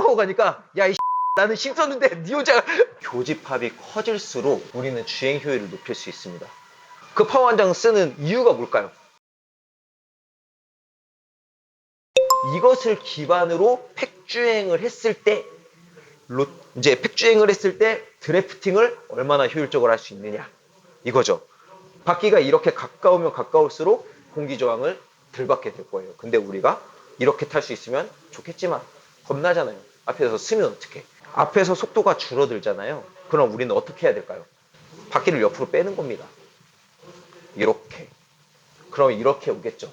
하고 가니까 야 이 나는 힘 썼는데 니 혼자 교집합이 커질수록 우리는 주행 효율을 높일 수 있습니다. 그 파워 한 장 쓰는 이유가 뭘까요? 이것을 기반으로 팩주행을 했을 때 이제 팩주행을 했을 때 드래프팅을 얼마나 효율적으로 할 수 있느냐 이거죠. 바퀴가 이렇게 가까우면 가까울수록 공기 저항을 덜 받게 될 거예요. 근데 우리가 이렇게 탈 수 있으면 좋겠지만 겁나잖아요. 앞에서 쓰면 어떡해. 앞에서 속도가 줄어들잖아요. 그럼 우리는 어떻게 해야 될까요? 바퀴를 옆으로 빼는 겁니다. 이렇게. 그럼 이렇게 오겠죠.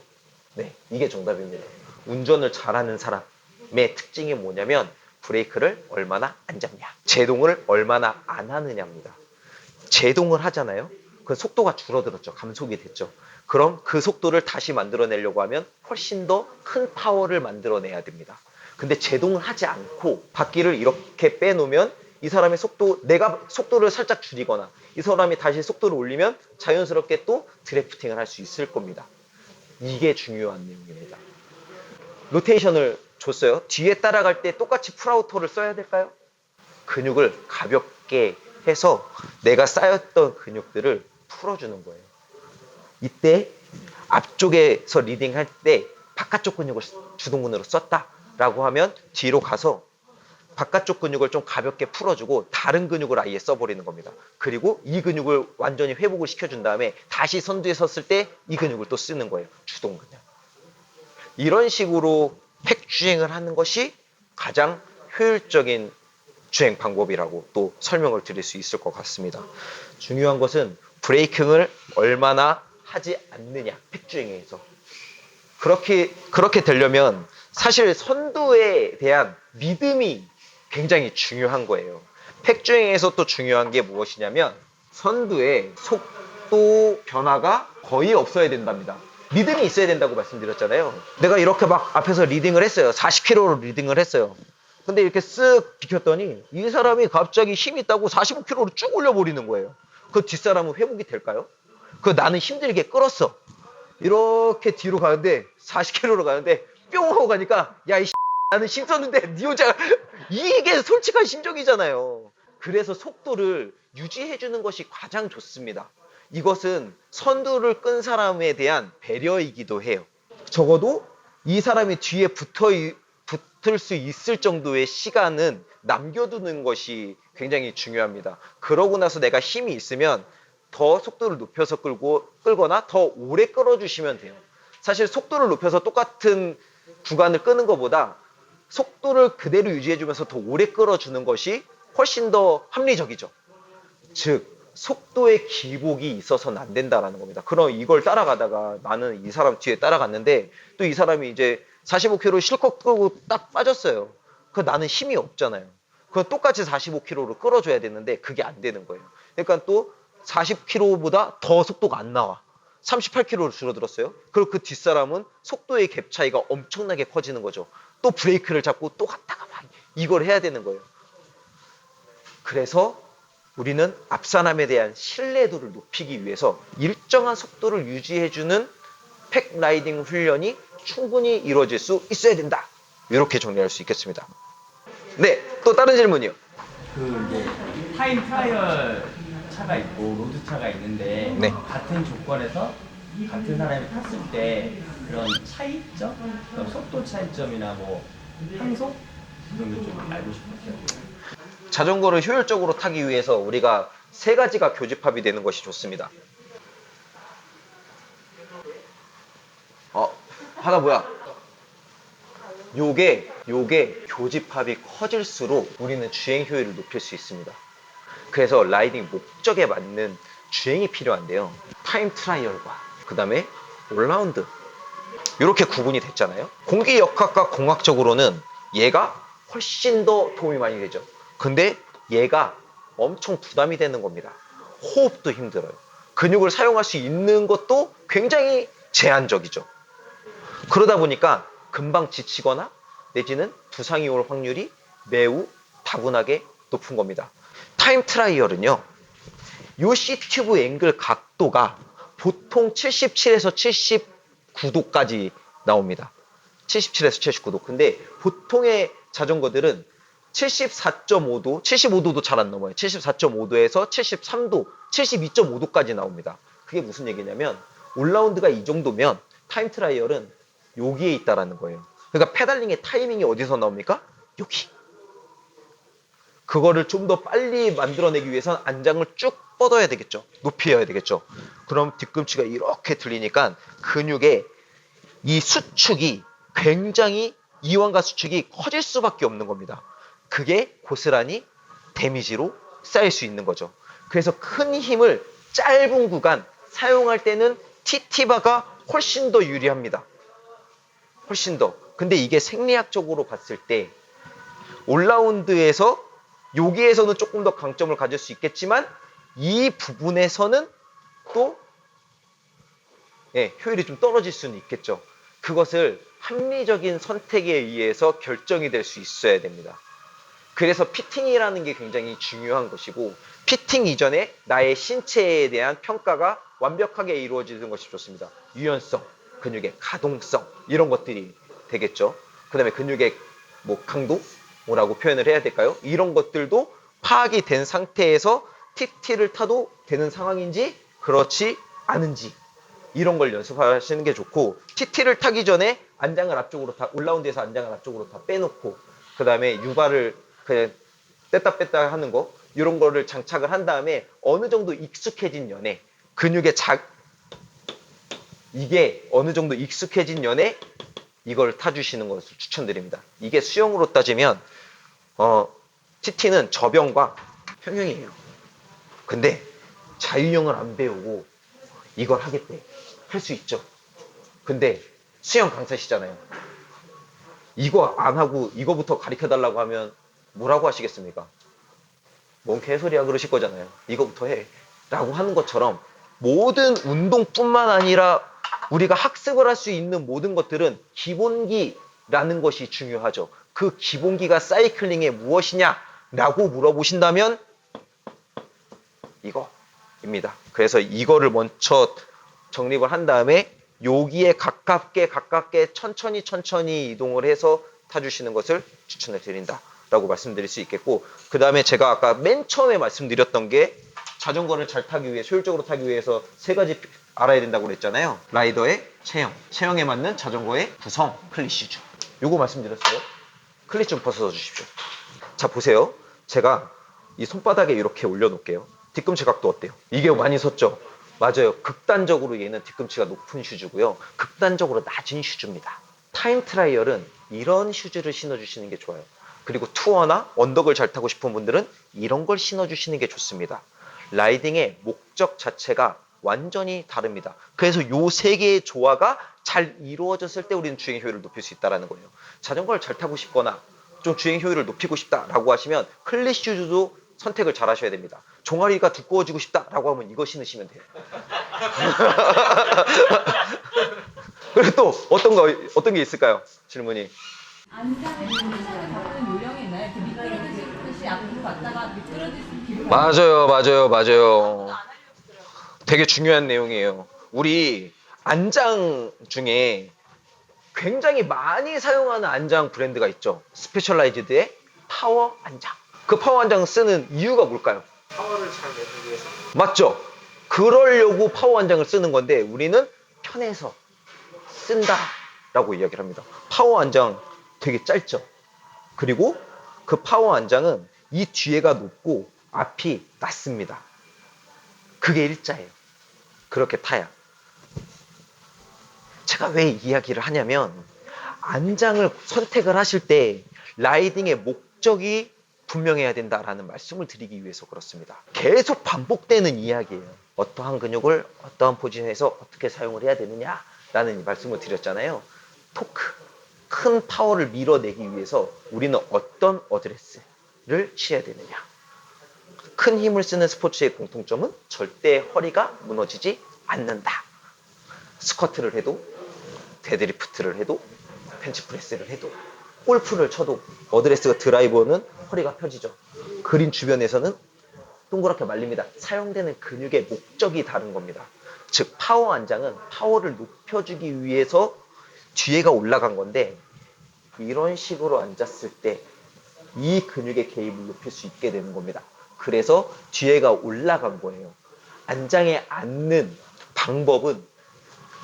네, 이게 정답입니다. 운전을 잘하는 사람의 특징이 뭐냐면 브레이크를 얼마나 안 잡냐, 제동을 얼마나 안 하느냐입니다. 제동을 하잖아요. 그 속도가 줄어들었죠. 감속이 됐죠. 그럼 그 속도를 다시 만들어내려고 하면 훨씬 더 큰 파워를 만들어내야 됩니다. 근데 제동을 하지 않고 바퀴를 이렇게 빼놓으면 이 사람의 속도, 내가 속도를 살짝 줄이거나 이 사람이 다시 속도를 올리면 자연스럽게 또 드래프팅을 할 수 있을 겁니다. 이게 중요한 내용입니다. 로테이션을 줬어요. 뒤에 따라갈 때 똑같이 풀아우터를 써야 될까요? 근육을 가볍게 해서 내가 쌓였던 근육들을 풀어주는 거예요. 이때 앞쪽에서 리딩할 때 바깥쪽 근육을 주동근으로 썼다라고 하면 뒤로 가서 바깥쪽 근육을 좀 가볍게 풀어주고 다른 근육을 아예 써버리는 겁니다. 그리고 이 근육을 완전히 회복을 시켜준 다음에 다시 선두에 섰을 때 이 근육을 또 쓰는 거예요. 주동근을. 이런 식으로 팩주행을 하는 것이 가장 효율적인 주행 방법이라고 또 설명을 드릴 수 있을 것 같습니다. 중요한 것은 브레이킹을 얼마나 하지 않느냐, 팩주행에서. 그렇게 되려면 사실 선두에 대한 믿음이 굉장히 중요한 거예요. 팩주행에서 또 중요한 게 무엇이냐면 선두에 속도 변화가 거의 없어야 된답니다. 믿음이 있어야 된다고 말씀드렸잖아요. 내가 이렇게 막 앞에서 리딩을 했어요. 40km로 리딩을 했어요. 근데 이렇게 쓱 비켰더니 이 사람이 갑자기 힘이 있다고 45km로 쭉 올려버리는 거예요. 그 뒷사람은 회복이 될까요? 나는 힘들게 끌었어. 이렇게 뒤로 가는데 40km로 가는데 뿅 하고 가니까 야 이 나는 힘 썼는데 니 혼자 이게 솔직한 심정이잖아요. 그래서 속도를 유지해주는 것이 가장 좋습니다. 이것은 선두를 끈 사람에 대한 배려이기도 해요. 적어도 이 사람이 뒤에 붙을 수 있을 정도의 시간은 남겨두는 것이 굉장히 중요합니다. 그러고 나서 내가 힘이 있으면 더 속도를 높여서 끌거나 더 오래 끌어주시면 돼요. 사실 속도를 높여서 똑같은 구간을 끄는 것보다 속도를 그대로 유지해주면서 더 오래 끌어주는 것이 훨씬 더 합리적이죠. 즉 속도의 기복이 있어서는 안 된다라는 겁니다. 그럼 이걸 따라가다가 나는 이 사람 뒤에 따라갔는데 또 이 사람이 이제 45km 실컷 끄고 딱 빠졌어요. 나는 힘이 없잖아요. 똑같이 45km로 끌어줘야 되는데 그게 안 되는 거예요. 그러니까 또 40km보다 더 속도가 안 나와. 38km로 줄어들었어요. 그리고 그 뒷사람은 속도의 갭 차이가 엄청나게 커지는 거죠. 또 브레이크를 잡고 또 갔다가 막 이걸 해야 되는 거예요. 그래서 우리는 앞사람에 대한 신뢰도를 높이기 위해서 일정한 속도를 유지해주는 팩라이딩 훈련이 충분히 이루어질 수 있어야 된다. 이렇게 정리할 수 있겠습니다. 네, 또 다른 질문이요. 이제 타임 트라이얼 차가 있고 로드 차가 있는데 네. 같은 조건에서 같은 사람이 탔을 때 그런 차이점, 그런 속도 차이점이나 뭐 항속 이런 게 좀 알고 싶었어요. 자전거를 효율적으로 타기 위해서 우리가 세 가지가 교집합이 되는 것이 좋습니다. 하나 뭐야? 요게 교집합이 커질수록 우리는 주행 효율을 높일 수 있습니다. 그래서 라이딩 목적에 맞는 주행이 필요한데요. 타임 트라이얼과 그 다음에 올라운드 이렇게 구분이 됐잖아요. 공기역학과 공학적으로는 얘가 훨씬 더 도움이 많이 되죠. 근데 얘가 엄청 부담이 되는 겁니다. 호흡도 힘들어요. 근육을 사용할 수 있는 것도 굉장히 제한적이죠. 그러다 보니까 금방 지치거나 내지는 부상이 올 확률이 매우 다분하게 높은 겁니다. 타임 트라이얼은요, 요 C튜브 앵글 각도가 보통 77에서 79도까지 나옵니다. 77에서 79도. 근데 보통의 자전거들은 74.5도, 75도도 잘 안 넘어요. 74.5도에서 73도, 72.5도까지 나옵니다. 그게 무슨 얘기냐면 올라운드가 이 정도면 타임 트라이얼은 여기에 있다라는 거예요. 그러니까 페달링의 타이밍이 어디서 나옵니까? 여기. 그거를 좀 더 빨리 만들어내기 위해서는 안장을 쭉 뻗어야 되겠죠. 높여야 되겠죠. 그럼 뒤꿈치가 이렇게 들리니까 근육의 이 수축이 굉장히 이완과 수축이 커질 수밖에 없는 겁니다. 그게 고스란히 데미지로 쌓일 수 있는 거죠. 그래서 큰 힘을 짧은 구간 사용할 때는 TT바가 훨씬 더 유리합니다. 훨씬 더. 근데 이게 생리학적으로 봤을 때 올라운드에서 여기에서는 조금 더 강점을 가질 수 있겠지만 이 부분에서는 또 효율이 좀 떨어질 수는 있겠죠. 그것을 합리적인 선택에 의해서 결정이 될 수 있어야 됩니다. 그래서 피팅이라는 게 굉장히 중요한 것이고 피팅 이전에 나의 신체에 대한 평가가 완벽하게 이루어지는 것이 좋습니다. 유연성, 근육의 가동성 이런 것들이 되겠죠. 그 다음에 근육의 강도? 뭐라고 표현을 해야 될까요? 이런 것들도 파악이 된 상태에서 TT를 타도 되는 상황인지 그렇지 않은지 이런 걸 연습하시는 게 좋고 TT를 타기 전에 안장을 앞쪽으로 다 올라운드에서 안장을 앞쪽으로 다 빼놓고 그 다음에 유발을 그냥 뗐다 뺐다 하는 거 이런 거를 장착을 한 다음에 어느 정도 익숙해진 연애 근육의 이게 어느 정도 익숙해진 연애 이걸 타주시는 것을 추천드립니다. 이게 수영으로 따지면 TT는 저병과 평형이에요. 근데 자유형을 안 배우고 이걸 하겠대. 할 수 있죠. 근데 수영 강사시잖아요. 이거 안 하고 이거부터 가르쳐달라고 하면 뭐라고 하시겠습니까? 뭔 개소리야 그러실 거잖아요. 이거부터 해. 라고 하는 것처럼 모든 운동뿐만 아니라 우리가 학습을 할 수 있는 모든 것들은 기본기라는 것이 중요하죠. 그 기본기가 사이클링의 무엇이냐? 라고 물어보신다면 이거입니다. 그래서 이거를 먼저 정립을 한 다음에 여기에 가깝게 천천히 이동을 해서 타주시는 것을 추천을 드린다라고 말씀드릴 수 있겠고 그 다음에 제가 아까 맨 처음에 말씀드렸던 게 자전거를 잘 타기 위해 효율적으로 타기 위해서 세 가지 알아야 된다고 그랬잖아요. 라이더의 체형에 맞는 자전거의 구성, 클릿 슈즈 요거 말씀드렸어요. 클릿 좀 벗어 주십시오. 자 보세요. 제가 이 손바닥에 이렇게 올려놓을게요. 뒤꿈치 각도 어때요? 이게 많이 섰죠? 맞아요. 극단적으로 얘는 뒤꿈치가 높은 슈즈고요. 극단적으로 낮은 슈즈입니다. 타임 트라이얼은 이런 슈즈를 신어주시는 게 좋아요. 그리고 투어나 언덕을 잘 타고 싶은 분들은 이런 걸 신어주시는 게 좋습니다. 라이딩의 목적 자체가 완전히 다릅니다. 그래서 요 세 개의 조화가 잘 이루어졌을 때 우리는 주행 효율을 높일 수 있다는 거예요. 자전거를 잘 타고 싶거나 좀 주행 효율을 높이고 싶다라고 하시면 클릿 슈즈도 선택을 잘 하셔야 됩니다. 종아리가 두꺼워지고 싶다라고 하면 이거 신으시면 돼요. 그리고 또 어떤 게 있을까요? 질문이. 안장을 포지션을 바꾸는 요령이 있나요? 이렇게 미끄러지듯이 앞으로 갔다가 미끄러지듯이 뒤로 맞아요. 되게 중요한 내용이에요. 우리 안장 중에 굉장히 많이 사용하는 안장 브랜드가 있죠. 스페셜라이즈드의 파워 안장. 그 파워 안장 쓰는 이유가 뭘까요? 파워를 잘 내기 위해서. 맞죠? 그러려고 파워 안장을 쓰는 건데 우리는 편해서 쓴다라고 이야기를 합니다. 파워 안장 되게 짧죠? 그리고 그 파워 안장은 이 뒤에가 높고 앞이 낮습니다. 그게 일자예요. 그렇게 타야. 제가 왜 이야기를 하냐면 안장을 선택을 하실 때 라이딩의 목적이 분명해야 된다라는 말씀을 드리기 위해서 그렇습니다. 계속 반복되는 이야기예요. 어떠한 근육을 어떠한 포지션에서 어떻게 사용을 해야 되느냐라는 말씀을 드렸잖아요. 토크, 큰 파워를 밀어내기 위해서 우리는 어떤 어드레스를 취해야 되느냐. 큰 힘을 쓰는 스포츠의 공통점은 절대 허리가 무너지지 않는다. 스쿼트를 해도 데드리프트를 해도 벤치프레스를 해도 골프를 쳐도 어드레스가 드라이버는 허리가 펴지죠. 그린 주변에서는 동그랗게 말립니다. 사용되는 근육의 목적이 다른 겁니다. 즉 파워 안장은 파워를 높여주기 위해서 뒤에가 올라간 건데 이런 식으로 앉았을 때 이 근육의 개입을 높일 수 있게 되는 겁니다. 그래서 뒤에가 올라간 거예요. 안장에 앉는 방법은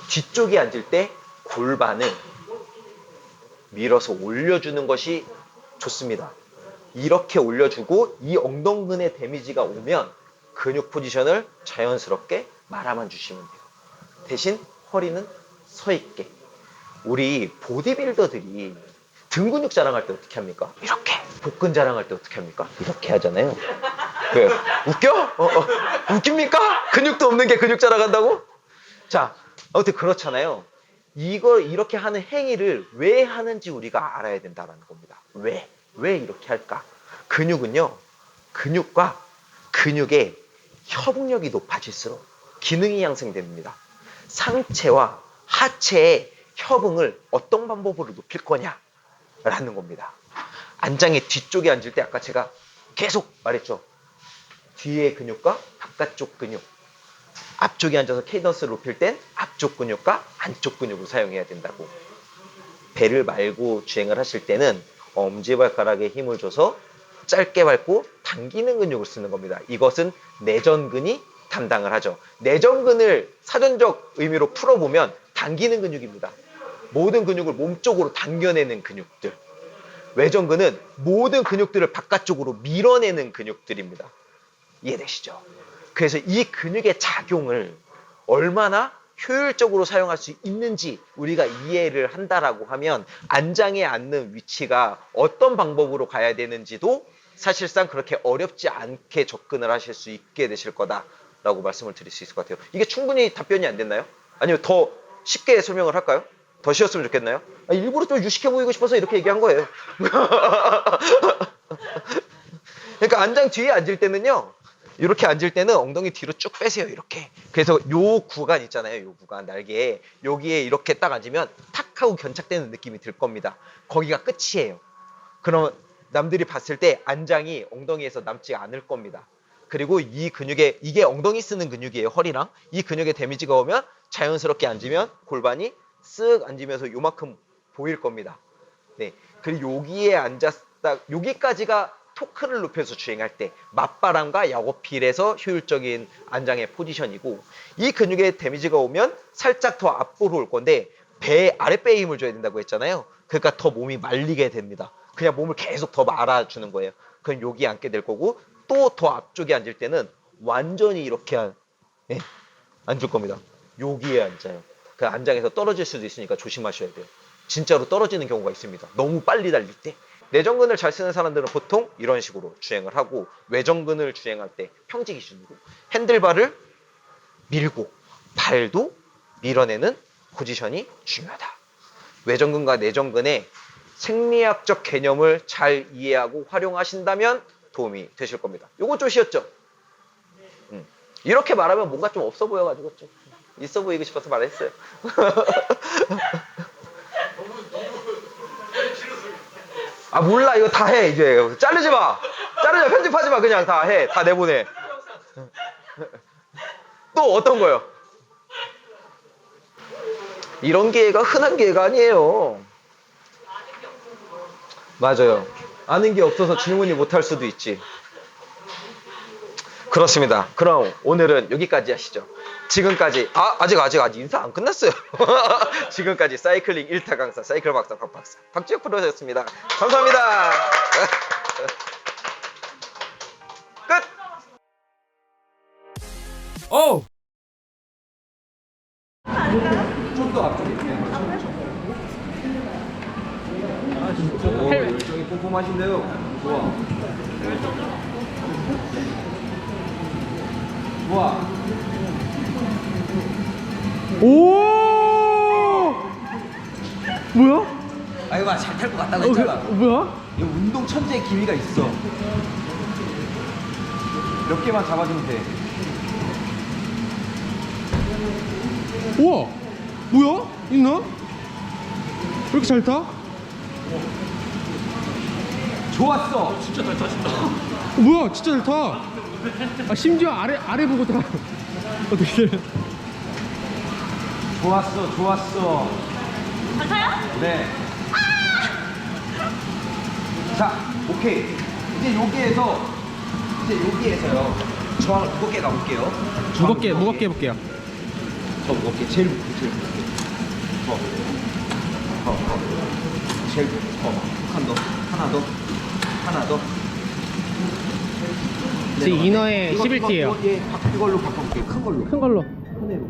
뒤쪽에 앉을 때 골반을 밀어서 올려주는 것이 좋습니다. 이렇게 올려주고 이 엉덩근에 데미지가 오면 근육 포지션을 자연스럽게 말아만 주시면 돼요. 대신 허리는 서 있게. 우리 보디빌더들이 등 근육 자랑할 때 어떻게 합니까? 이렇게. 복근 자랑할 때 어떻게 합니까? 이렇게 하잖아요. 왜? 웃겨? 웃깁니까? 근육도 없는 게 근육 자랑한다고? 자, 아무튼 그렇잖아요. 이걸 이렇게 하는 행위를 왜 하는지 우리가 알아야 된다는 겁니다. 왜? 왜 이렇게 할까? 근육은요, 근육과 근육의 협응력이 높아질수록 기능이 향상됩니다. 상체와 하체의 협응을 어떤 방법으로 높일 거냐라는 겁니다. 안장의 뒤쪽에 앉을 때 아까 제가 계속 말했죠. 뒤의 근육과 바깥쪽 근육. 앞쪽에 앉아서 케이던스를 높일 땐 앞쪽 근육과 안쪽 근육을 사용해야 된다고. 배를 말고 주행을 하실 때는 엄지발가락에 힘을 줘서 짧게 밟고 당기는 근육을 쓰는 겁니다. 이것은 내전근이 담당을 하죠. 내전근을 사전적 의미로 풀어보면 당기는 근육입니다. 모든 근육을 몸쪽으로 당겨내는 근육들. 외전근은 모든 근육들을 바깥쪽으로 밀어내는 근육들입니다. 이해되시죠? 그래서 이 근육의 작용을 얼마나 효율적으로 사용할 수 있는지 우리가 이해를 한다라고 하면 안장에 앉는 위치가 어떤 방법으로 가야 되는지도 사실상 그렇게 어렵지 않게 접근을 하실 수 있게 되실 거다라고 말씀을 드릴 수 있을 것 같아요. 이게 충분히 답변이 안 됐나요? 아니면 더 쉽게 설명을 할까요? 더 쉬웠으면 좋겠나요? 일부러 좀 유식해 보이고 싶어서 이렇게 얘기한 거예요. 그러니까 안장 뒤에 앉을 때는요, 이렇게 앉을 때는 엉덩이 뒤로 쭉 빼세요. 이렇게. 그래서 요 구간 있잖아요. 요 구간 날개에 여기에 이렇게 딱 앉으면 탁 하고 견착되는 느낌이 들 겁니다. 거기가 끝이에요. 그러면 남들이 봤을 때 안장이 엉덩이에서 남지 않을 겁니다. 그리고 이 근육에, 이게 엉덩이 쓰는 근육이에요. 허리랑. 이 근육에 데미지가 오면 자연스럽게 앉으면 골반이 쓱 앉으면서 요만큼 보일 겁니다. 네. 그리고 여기에 앉았다, 여기까지가 토크를 높여서 주행할 때 맞바람과 야고필에서 효율적인 안장의 포지션이고, 이 근육에 데미지가 오면 살짝 더 앞으로 올 건데 배 아랫배에 힘을 줘야 된다고 했잖아요. 그러니까 더 몸이 말리게 됩니다. 그냥 몸을 계속 더 말아주는 거예요. 그럼 여기 앉게 될 거고, 또 더 앞쪽에 앉을 때는 완전히 이렇게 앉을 겁니다. 여기에 앉아요. 그 안장에서 떨어질 수도 있으니까 조심하셔야 돼요. 진짜로 떨어지는 경우가 있습니다. 너무 빨리 달릴 때. 내전근을 잘 쓰는 사람들은 보통 이런 식으로 주행을 하고, 외전근을 주행할 때 평지 기준으로 핸들바를 밀고 발도 밀어내는 포지션이 중요하다. 외전근과 내전근의 생리학적 개념을 잘 이해하고 활용하신다면 도움이 되실 겁니다. 요거 좀 쉬웠죠? 이렇게 말하면 뭔가 좀 없어 보여가지고 좀 있어 보이고 싶어서 말했어요. 아 몰라, 이거 다 해. 이제 자르지 마, 편집하지 마. 그냥 다 해. 다 내보내. 또 어떤 거요? 이런 기회가 흔한 기회가 아니에요. 맞아요. 아는 게 없어서 질문이 못할 수도 있지. 그렇습니다. 그럼 오늘은 여기까지 하시죠. 지금까지 아직 인사 안 끝났어요. 지금까지 사이클링 1타 강사 사이클 박사 박박사 박지혁 프로였습니다. 감사합니다. 끝. 오! 좀 더 앞쪽에. 아 진짜. 오, 열정이 꼼꼼하신데요. 좋아. 좋아. 오! 뭐야? 아이고 잘 탈 것 같다고 했잖아. 뭐야? 이 운동 천재의 기미가 있어. 몇 개만 잡아주면 돼. 우와! 뭐야? 있나? 왜 이렇게 잘 타? 좋았어. 진짜 잘 타신다. 뭐야? 진짜 잘 타. 아, 심지어 아래 보고 타. 어떻게? 좋았어. 잘 타요? 네. 자, 오케이. 이제 여기에서요. 저항을 무겁게 가볼게요. 무겁게 해볼게요. 더 무겁게, 제일 무겁게. 제일 하나 더. 지금 이너에 11T예요. 이걸로 바꿔볼게요. 큰 걸로. 큰 걸로. 손으로.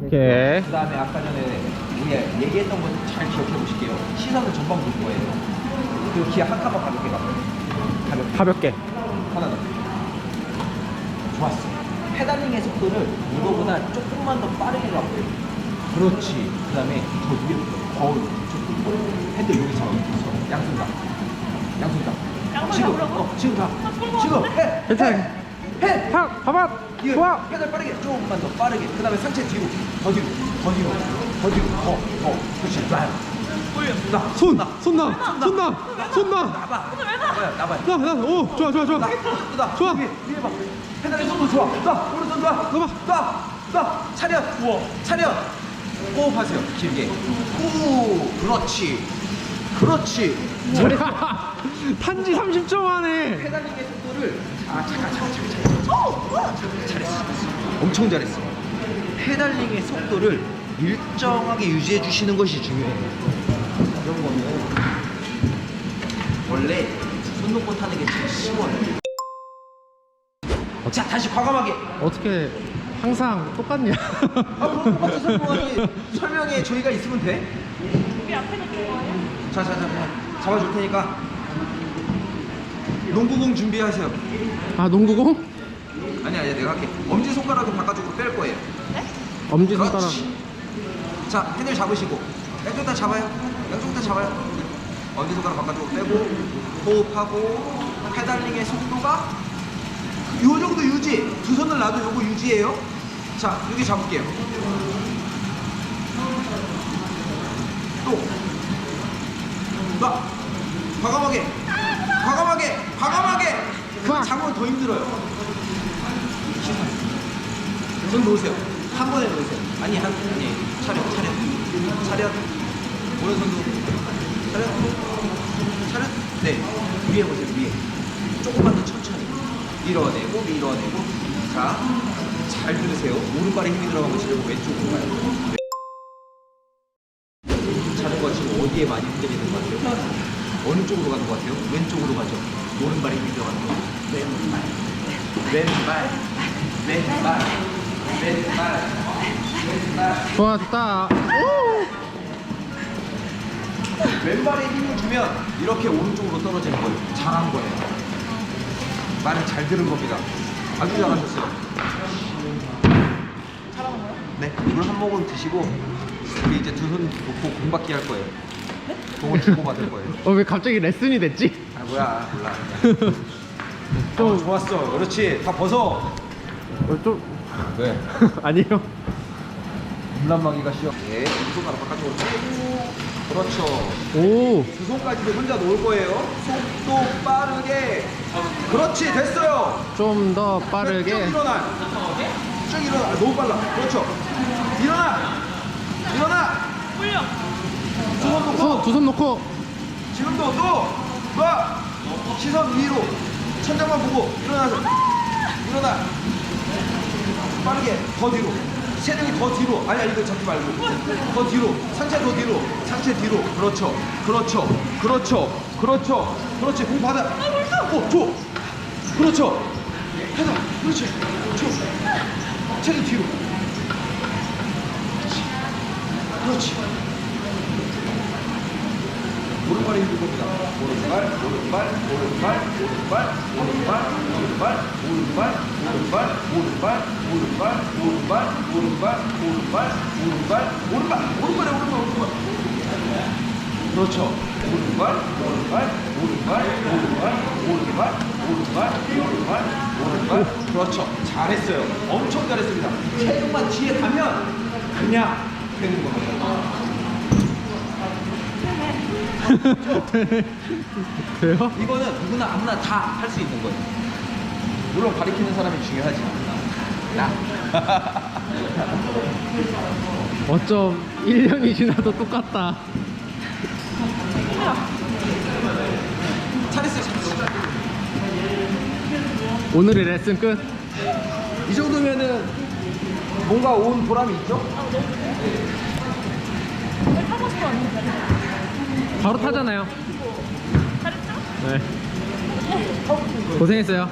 오케이. 그 다음에 아까 전에 우리가 얘기했던 거 잘 기억해 보실게요. 시선을 전방 볼 거예요. 그리고 기아 한 칸만 가볍게 가볼게요. 가볍게. 하나 더. 좋았어. 페달링의 속도를 이거보다 조금만 더 빠르게 가볼게요. 그렇지. 그 다음에 더 위에 거울. 핸들 여기 잡아. 양손 다. 지금 다. 지금 해. 괜찮아. 해. 봐봐. 좋아. 페달 빠르게. 조금만 더 빠르게. 그 다음에 상체 뒤로. 더 뒤로. 그렇지. 손 나. 나봐. 오, 좋아. 좋아. 위에 봐. 페달의 속도 좋아. 오른손 놔. 차렷. 호흡하세요. 길게. 그렇지. 탄지 30초 만에. 페달링의 속도를 잘했어. 엄청 잘했어. 페달링의 속도를 일정하게 유지해 주시는 것이 중요해요. 이런 거는 원래 손 놓고 타는 게 제일 쉬워요. 자, 다시 과감하게. 어떻게 항상 똑같냐? 그럼 똑같이 설명에 저희가 있으면 돼. 우리 앞에 놓는 거예요? 자, 잡아줄 테니까 농구공 준비하세요. 아, 농구공? 아니야, 내가 할게. 엄지손가락을 바깥쪽으로 뺄 거예요. 엄지손가락. 그렇지. 자, 핸들 잡으시고 양쪽 다 잡아요. 엄지손가락 바깥쪽으로 빼고 호흡하고 페달링의 속도가 요 정도 유지. 두 손을 놔도 요거 유지해요. 자, 여기 잡을게요. 또 놔. 과감하게. 그거 잡으면 더 힘들어요. 손 놓으세요. 한 번에 놓으세요. 아니, 차렷. 오른손도 차렷. 네, 위에 보세요. 위에. 조금만 더 천천히. 밀어내고. 자, 잘 들으세요. 오른발에 힘이 들어간 거 지르고 왼쪽으로 가요. 자전거 지금 어디에 많이 흔들리는 것 같아요? 어느 쪽으로 가는 것 같아요? 왼쪽으로 가죠. 오른발에 힘이 들어가는 거. 왼발. 좋아, 됐다. 왼발에 힘을 주면 이렇게 오른쪽으로 떨어지는 거예요. 잘한 거예요. 말을 잘 들은 겁니다. 아주 잘하셨어요. 잘하는 거예요? 네, 물 한 모금 드시고 우리 이제 두 손 놓고 공받기 할 거예요. 공을 주고 받을 거예요. 왜 갑자기 레슨이 됐지? 아, 몰라. 좀 좋았어. 그렇지. 다 벗어. 좀 왜? 아니에요. 물란마기가 쉬워. 네, 두 손가락 바깥쪽으로 빼고. 그렇죠. 오, 두 손까지도 혼자 놓을 거예요. 속도 빠르게. 그렇지, 됐어요. 좀 더 쭉 빠르게. 일어나. 너무 빨라. 그렇죠. 일어나. 올려. 두 손 놓고. 지금도 놔. 시선 위로. 천장만 보고 일어나. 빠르게 더 뒤로. 체중이 더 뒤로. 아니 이거 잡지 말고 더 뒤로. 상체 더 뒤로. 상체 뒤로. 그렇죠. 그렇지. 공 받아. 줘. 그렇죠. 해다. 그렇지. 줘. 체중 뒤로. 그렇지. 오른발에 힘줄 겁니다. 오른발. 그렇죠. 오른발. 그렇죠. 잘했어요. 엄청 잘했습니다. 체중만 뒤에 가면 그냥 되는 겁니다. 돼요? 이거는 누구나 아무나 다 할 수 있는 거예요. 물론 가리키는 사람이 중요하지. 나. 어쩜 1년이 지나도 똑같다. 오늘의 레슨 끝. 이 정도면은 뭔가 온 보람이 있죠? 타고 싶어 왔는데. 바로 타잖아요. 잘했죠? 네. 고생했어요.